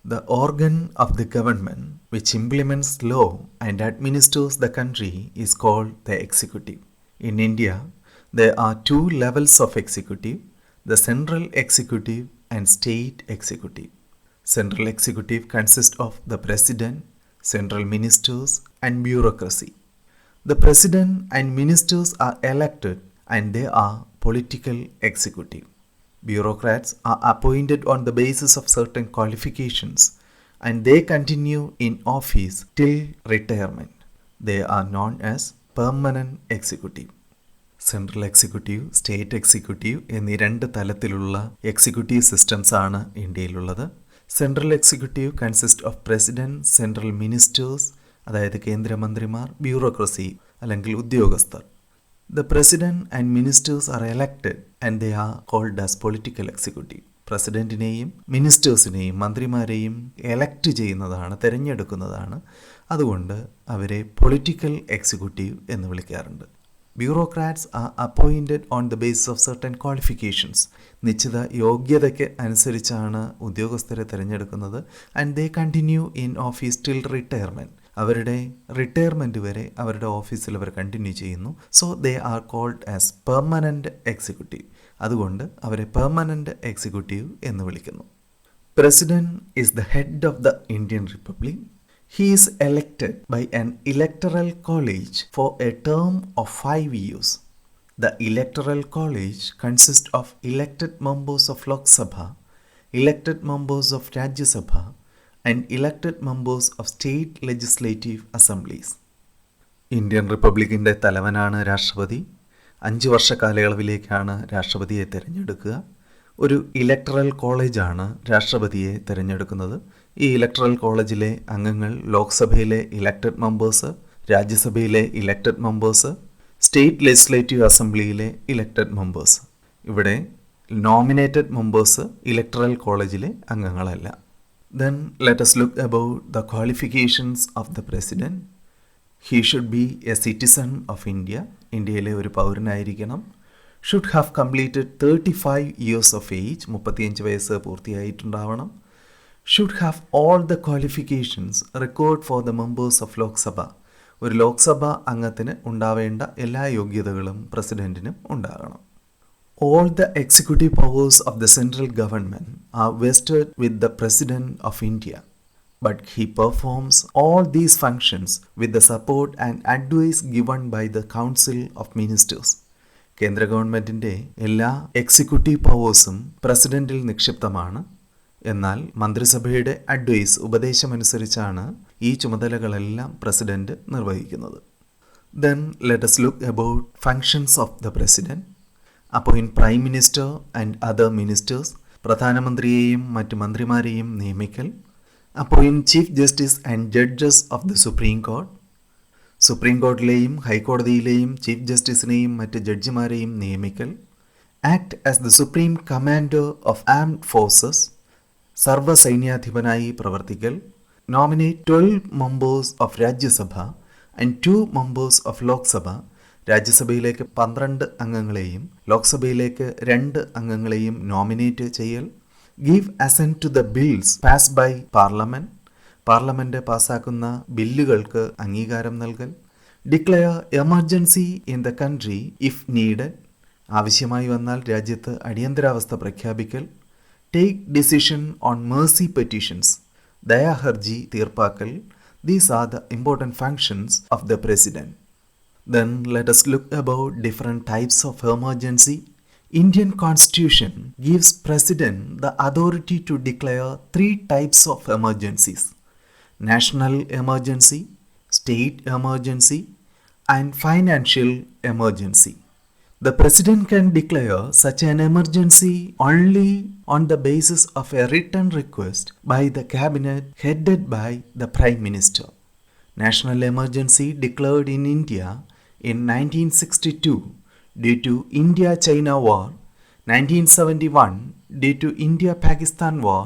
The organ of the government which implements law and administers the country is called the executive. In India, there are two levels of executive, the central executive and state executive. Central executive consists of the president, central ministers and bureaucracy. The president and ministers are elected and they are political executive. Bureaucrats are appointed on the basis of certain qualifications and they continue in office till retirement. They are known as permanent executive. Central executive, state executive എന്നീ രണ്ട് തലത്തിലുള്ള executive systems ആണ് ഇന്ത്യയിലുള്ളത്. Central executive consist of president, central ministers അതായത് കേന്ദ്രമന്ത്രിമാർ, bureaucracy അല്ലെങ്കിൽ ഉദ്യോഗസ്ഥർ. The president and ministers are elected and they are called as political executive. പ്രസിഡന്റിനെയും മിനിസ്റ്റേഴ്സിനെയും മന്ത്രിമാരെയും എലക്ട് ചെയ്യുന്നതാണ്, തിരഞ്ഞെടുക്കുന്നതാണ്. അതുകൊണ്ട് അവരെ പൊളിറ്റിക്കൽ എക്സിക്യൂട്ടീവ് എന്ന് വിളിക്കാറുണ്ട്. Bureaucrats are appointed on the basis of certain qualifications. നിശ്ചിത യോഗ്യതയ്ക്ക് അനുസരിച്ചാണ് ഉദ്യോഗസ്ഥരെ തിരഞ്ഞെടുക്കുന്നത്. And they continue in office till retirement. അവരുടെ റിട്ടയർമെൻറ്റ് വരെ അവരുടെ ഓഫീസിൽ അവർ കണ്ടിന്യൂ ചെയ്യുന്നു. So they are called as permanent executive. അതുകൊണ്ട് അവരെ പെർമനൻ്റ് എക്സിക്യൂട്ടീവ് എന്ന് വിളിക്കുന്നു. President is the head of the Indian republic. He is elected by an electoral college for a term of 5 years. The electoral college consists of elected members of Lok Sabha, elected members of Rajya Sabha, and elected members of state legislative assemblies. Indian റിപ്പബ്ലിക്കിൻ്റെ തലവനാണ് രാഷ്ട്രപതി. 5 വർഷ കാലയളവിലേക്കാണ് രാഷ്ട്രപതിയെ തിരഞ്ഞെടുക്കുക. ഒരു electoral കോളേജാണ് രാഷ്ട്രപതിയെ തിരഞ്ഞെടുക്കുന്നത്. ഈ ഇലക്ടറൽ കോളേജിലെ അംഗങ്ങൾ ലോക്സഭയിലെ ഇലക്റ്റഡ് മെമ്പേഴ്സ്, രാജ്യസഭയിലെ ഇലക്റ്റഡ് മെമ്പേഴ്സ്, സ്റ്റേറ്റ് ലെജിസ്ലേറ്റീവ് അസംബ്ലിയിലെ ഇലക്റ്റഡ് മെമ്പേഴ്സ്. ഇവിടെ നോമിനേറ്റഡ് മെമ്പേഴ്സ് ഇലക്ടറൽ കോളേജിലെ അംഗങ്ങളല്ല. Then let us look about the qualifications of the president. He should be a citizen of India. ഇന്ത്യയിലെ ഒരു പൗരനായിരിക്കണം. Should have completed 35 years of age. 35 വയസ്സ് പൂർത്തിയായിട്ടുണ്ടാവണം. Should have all the qualifications required for the members of Lok Sabha. ഒരു ലോക്സഭ അംഗത്തിന് ഉണ്ടാവേണ്ട എല്ലാ യോഗ്യതകളും പ്രസിഡന്റിനും ഉണ്ടാകണം. All the executive powers of the central government are vested with the President of India, but he performs all these functions with the support and advice given by the Council of Ministers. കേന്ദ്ര ഗവൺമെൻറ്റിൻ്റെ എല്ലാ executive പവേഴ്സും പ്രസിഡന്റിൽ നിക്ഷിപ്തമാണ്. എന്നാൽ മന്ത്രിസഭയുടെ advice, ഉപദേശമനുസരിച്ചാണ് ഈ ചുമതലകളെല്ലാം president നിർവഹിക്കുന്നത്. Then let us look about functions of the president. Appoint prime minister and other ministers. പ്രധാനമന്ത്രിയെയും മറ്റ് മന്ത്രിമാരെയും നിയമിക്കൽ. Appoint chief justice and judges of the supreme court. Supreme കോടതിയിലെയും ഹൈക്കോടതിയിലെയും ചീഫ് ജസ്റ്റിസിനെയും മറ്റ് ജഡ്ജിമാരെയും നിയമിക്കൽ. Act as the supreme commander of armed forces. സർവ്വസൈന്യാധിപനായി പ്രവർത്തിക്കൽ. Nominate 12 members of Rajya Sabha and 2 members of Lok Sabha. രാജ്യസഭയിലേക്ക് 12 അംഗങ്ങളെയും ലോക്സഭയിലേക്ക് 2 അംഗങ്ങളെയും നോമിനേറ്റ് ചെയ്യൽ. Give assent to the bills pass by parliament. Parliament പാസ്സാക്കുന്ന ബില്ലുകൾക്ക് അംഗീകാരം നൽകൽ. Declare emergency in the country if needed. ആവശ്യമായി വന്നാൽ രാജ്യത്ത് അടിയന്തരാവസ്ഥ പ്രഖ്യാപിക്കൽ. Take decision on mercy petitions. ദയാഹർജി തീർപ്പാക്കൽ. These are the important functions of the president. Then let us look about different types of emergency. Indian Constitution gives President the authority to declare 3 types of emergencies: national emergency, state emergency, and financial emergency. The President can declare such an emergency only on the basis of a written request by the Cabinet headed by the Prime Minister. National emergency declared in India in 1962 due to India-China War, 1971 due to India-Pakistan War,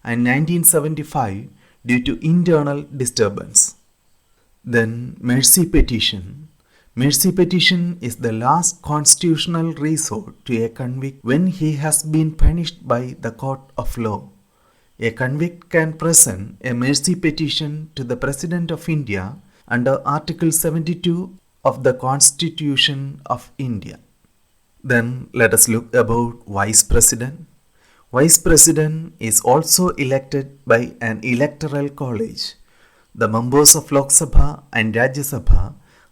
and 1975 due to internal disturbance. Then mercy petition. Mercy petition is the last constitutional resort to a convict when he has been punished by the court of law. A convict can present a mercy petition to the President of India under Article 72 of the Constitution of India. Then let us look about Vice President. Vice President is also elected by an electoral college. The members of Lok Sabha and Rajya Sabha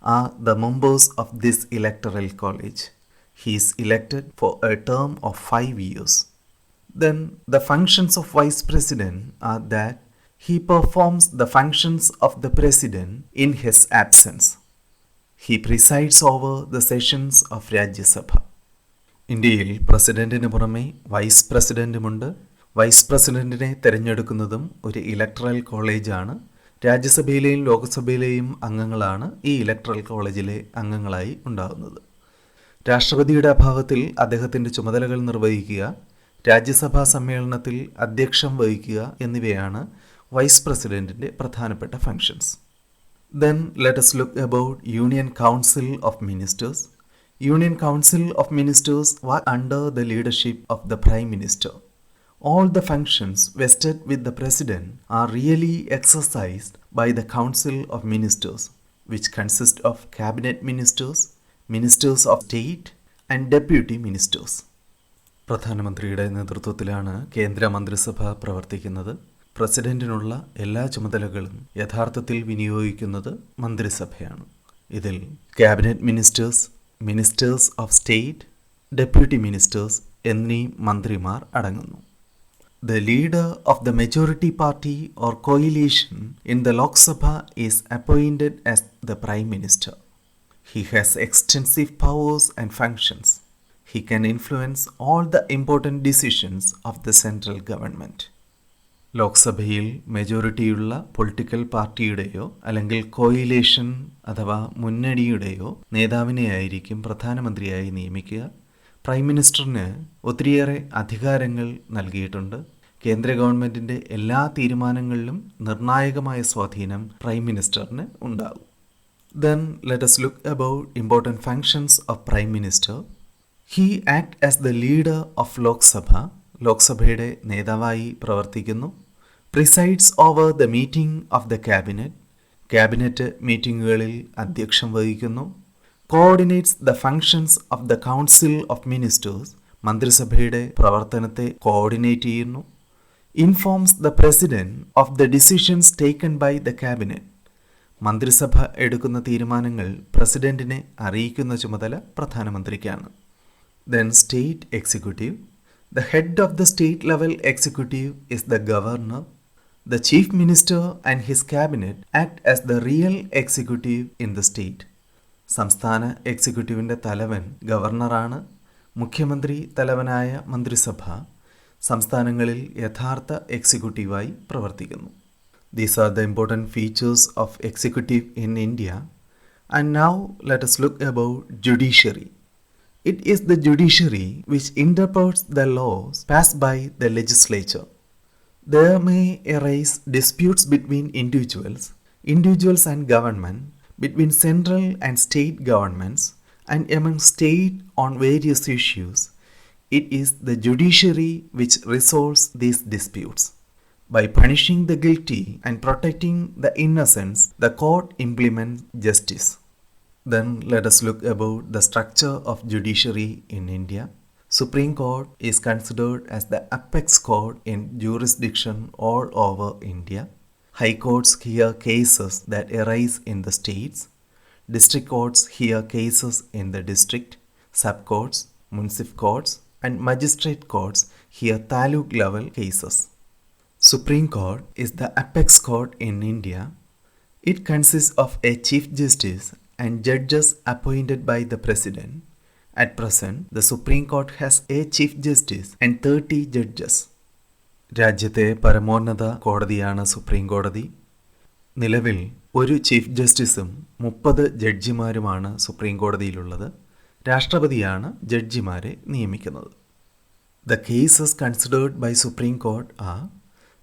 are the members of this electoral college. He is elected for a term of 5 years. Then the functions of Vice President are that he performs the functions of the President in his absence. He presides over the sessions of Rajya Sabha. ഇന്ത്യയിൽ പ്രസിഡന്റിന് പുറമെ vice പ്രസിഡന്റുമുണ്ട്. Vice പ്രസിഡന്റിനെ തിരഞ്ഞെടുക്കുന്നതും ഒരു electoral കോളേജാണ്. രാജ്യസഭയിലെയും ലോക്സഭയിലെയും അംഗങ്ങളാണ് ഈ electoral കോളേജിലെ അംഗങ്ങളായി ഉണ്ടാകുന്നത്. രാഷ്ട്രപതിയുടെ അഭാവത്തിൽ അദ്ദേഹത്തിൻ്റെ ചുമതലകൾ നിർവഹിക്കുക, രാജ്യസഭാ സമ്മേളനത്തിൽ അധ്യക്ഷം വഹിക്കുക എന്നിവയാണ് വൈസ് പ്രസിഡന്റിൻ്റെ പ്രധാനപ്പെട്ട functions. Then let us look about Union Council of Ministers. Union Council of Ministers were under the leadership of the Prime Minister. All the functions vested with the President are really exercised by the Council of Ministers, which consist of Cabinet Ministers, Ministers of State and Deputy Ministers. പ്രധാനമന്ത്രിയുടെ നേതൃത്വത്തിലാണ് കേന്ദ്ര മന്ത്രിസഭ പ്രവർത്തിക്കുന്നത്. പ്രസിഡന്റിനുള്ള എല്ലാ ചുമതലകളും യഥാർത്ഥത്തിൽ വിനിയോഗിക്കുന്നത് മന്ത്രിസഭയാണ്. ഇതിൽ cabinet ministers, ministers of state, deputy ministers എന്നീ മന്ത്രിമാർ അടങ്ങുന്നു. The leader of the majority party or coalition in the Lok Sabha is appointed as the Prime Minister. He has extensive powers and functions. He can influence all the important decisions of the central government. ലോക്സഭയിൽ മെജോറിറ്റിയുള്ള political പാർട്ടിയുടെയോ അല്ലെങ്കിൽ coalition അഥവാ മുന്നണിയുടെയോ നേതാവിനെയായിരിക്കും പ്രധാനമന്ത്രിയായി നിയമിക്കുക. Prime മിനിസ്റ്ററിന് ഒത്തിരിയേറെ അധികാരങ്ങൾ നൽകിയിട്ടുണ്ട്. കേന്ദ്ര ഗവൺമെൻറ്റിൻ്റെ എല്ലാ തീരുമാനങ്ങളിലും നിർണായകമായ സ്വാധീനം പ്രൈം മിനിസ്റ്ററിന് ഉണ്ടാകും. Then let us look about important functions of Prime Minister. He acts as the leader of Lok Sabha. ലോക്സഭയുടെ നേതാവായി പ്രവർത്തിക്കുന്നു. Presides over the meeting of the cabinet. Cabinet മീറ്റിങ്ങുകളിൽ അധ്യക്ഷം വഹിക്കുന്നു. Coordinates the functions of the Council of Ministers. മന്ത്രിസഭയുടെ പ്രവർത്തനത്തെ coordinate ചെയ്യുന്നു. Informs the President of the decisions taken by the cabinet. മന്ത്രിസഭ എടുക്കുന്ന തീരുമാനങ്ങൾ പ്രസിഡന്റിനെ അറിയിക്കുന്ന ചുമതല പ്രധാനമന്ത്രിക്കാണ്. Then State Executive. The head of the state level executive is the governor. The chief minister and his cabinet act as the real executive in the state. സംസ്ഥാന എക്സിക്യൂട്ടീവിൻ്റെ തലവൻ ഗവർണറാണ്. മുഖ്യമന്ത്രി തലവനായ മന്ത്രിസഭ സംസ്ഥാനങ്ങളിൽ യഥാർത്ഥ എക്സിക്യൂട്ടീവായി പ്രവർത്തിക്കുന്നു. These are the important features of executive in India. And now let us look about judiciary. It is the judiciary which interprets the laws passed by the legislature. There may arise disputes between individuals and government, between central and state governments, and among state on various issues. It is the judiciary which resolves these disputes. By punishing the guilty and protecting the innocents, the court implements justice. Then let us look about the structure of judiciary in India. Supreme Court is considered as the apex court in jurisdiction all over India. High courts hear cases that arise in the states. District courts hear cases in the district. Sub-courts, municipal courts, and magistrate courts hear taluk level cases. Supreme Court is the apex court in India. It consists of a Chief Justice and judges appointed by the President. At present, the Supreme Court has a Chief Justice and 30 judges. രാജ്യത്തെ പരമോന്നത കോടതിയാണ് supreme കോടതി. നിലവിൽ ഒരു chief ജസ്റ്റിസും 30 ജഡ്ജിമാരുമാണ് supreme കോടതിയിലുള്ളത്. രാഷ്ട്രപതിയാണ് ജഡ്ജിമാരെ നിയമിക്കുന്നത്. The cases considered by Supreme Court are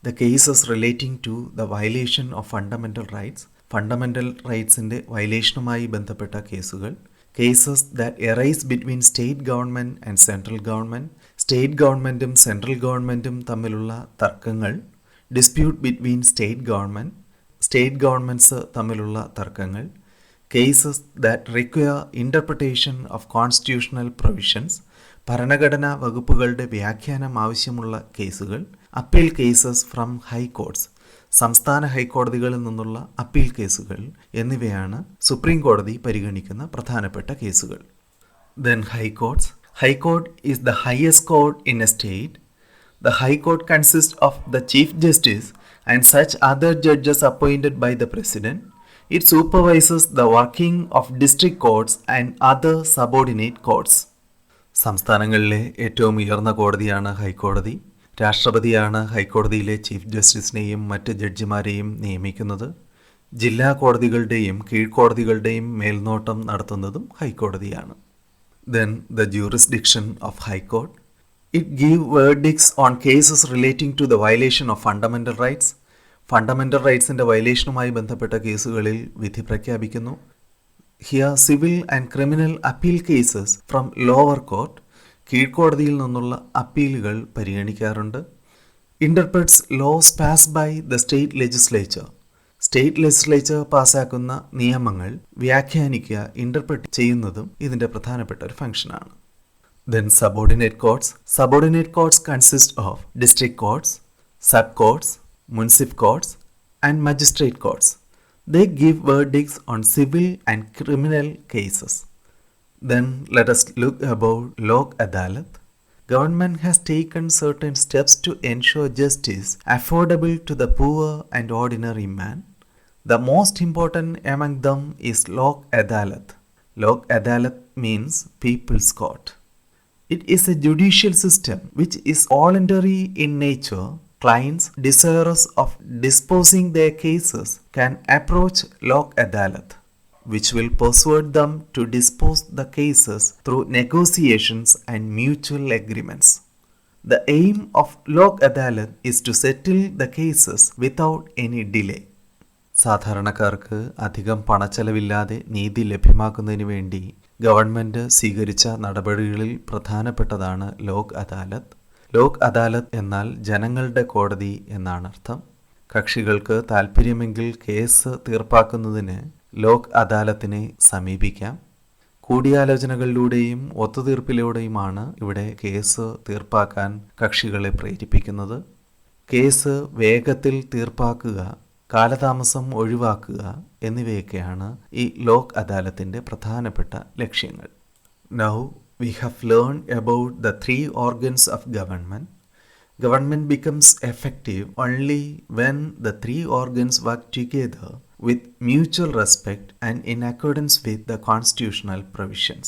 the cases relating to the violation of fundamental rights, fundamental റൈറ്റ്സിൻ്റെ വയലേഷനുമായി ബന്ധപ്പെട്ട കേസുകൾ, cases that arise between state government and central government, state ഗവൺമെൻറ്റും സെൻട്രൽ ഗവൺമെൻറ്റും തമ്മിലുള്ള തർക്കങ്ങൾ, dispute between state governments തമ്മിലുള്ള തർക്കങ്ങൾ, cases that require interpretation of constitutional provisions, ഭരണഘടനാ വകുപ്പുകളുടെ വ്യാഖ്യാനം ആവശ്യമുള്ള കേസുകൾ, അപ്പീൽ കേസസ് ഫ്രം ഹൈക്കോർട്സ്, സംസ്ഥാന ഹൈക്കോടതികളിൽ നിന്നുള്ള അപ്പീൽ കേസുകൾ എന്നിവയാണ് സുപ്രീം കോടതി പരിഗണിക്കുന്ന പ്രധാനപ്പെട്ട കേസുകൾ. Then High Courts. High Court is the highest court in a state. The High Court consists of the Chief Justice and such other judges appointed by the President. It supervises the working of district courts and other subordinate courts. സംസ്ഥാനങ്ങളിലെ ഏറ്റവും ഉയർന്ന കോടതിയാണ് ഹൈക്കോടതി. രാഷ്ട്രപതിയാണ് ഹൈക്കോടതിയിലെ chief ജസ്റ്റിസിനെയും മറ്റ് ജഡ്ജിമാരെയും നിയമിക്കുന്നത്. ജില്ലാ കോടതികളുടെയും കീഴ്ക്കോടതികളുടെയും മേൽനോട്ടം നടത്തുന്നതും ഹൈക്കോടതിയാണ്. Then the jurisdiction of High Court. It gives verdicts on cases relating to the violation of fundamental rights. Fundamental റൈറ്റ്സിൻ്റെ വയലേഷനുമായി ബന്ധപ്പെട്ട കേസുകളിൽ വിധി പ്രഖ്യാപിക്കുന്നു. Hear civil and criminal appeal cases from lower court, കീഴ്ക്കോടതിയിൽ നിന്നുള്ള അപ്പീലുകൾ പരിഗണിക്കാറുണ്ട്. Interprets laws pass by the state legislature. State legislature പാസ്സാക്കുന്ന നിയമങ്ങൾ വ്യാഖ്യാനിക്കുക, ഇൻ്റർപ്രറ്റ് ചെയ്യുന്നതും ഇതിൻ്റെ പ്രധാനപ്പെട്ട ഒരു ഫംഗ്ഷനാണ്. Then subordinate courts. Subordinate courts consist of district courts, sub courts, municipal courts and magistrate courts. They give verdicts on civil and criminal cases. Then let us look about Lok Adalat. Government has taken certain steps to ensure justice affordable to the poor and ordinary man. The most important among them is Lok Adalat. Lok Adalat means People's Court. It is a judicial system which is voluntary in nature. Clients desirous of disposing their cases can approach Lok Adalat, which will persuade them to dispose the cases through negotiations and mutual agreements. The aim of Lok Adalat is to settle the cases without any delay. സാധാരണക്കാർക്ക് അധികം പണച്ചെലവില്ലാതെ നീതി ലഭ്യമാക്കുന്നതിന് വേണ്ടി government സ്വീകരിച്ച നടപടികളിൽ പ്രധാനപ്പെട്ടതാണ് ലോക് അദാലത്ത്. ലോക് അദാലത്ത് എന്നാൽ ജനങ്ങളുടെ കോടതി എന്നാണ് അർത്ഥം. കക്ഷികൾക്ക് താൽപ്പര്യമെങ്കിൽ കേസ് തീർപ്പാക്കുന്നതിന് ലോക് അദാലത്തിനെ സമീപിക്കാം. കൂടിയാലോചനകളിലൂടെയും ഒത്തുതീർപ്പിലൂടെയുമാണ് ഇവിടെ കേസ് തീർപ്പാക്കാൻ കക്ഷികളെ പ്രേരിപ്പിക്കുന്നത്. കേസ് വേഗത്തിൽ തീർപ്പാക്കുക, കാലതാമസം ഒഴിവാക്കുക എന്നിവയൊക്കെയാണ് ഈ ലോക് അദാലത്തിൻ്റെ പ്രധാനപ്പെട്ട ലക്ഷ്യങ്ങൾ. Now we have learned about the three organs of government. Government becomes effective only when the three organs work together with mutual respect and in accordance with the constitutional provisions.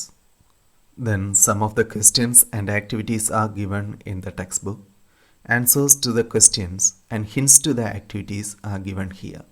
Then some of the questions and activities are given in the textbook. Answers to the questions and hints to the activities are given here.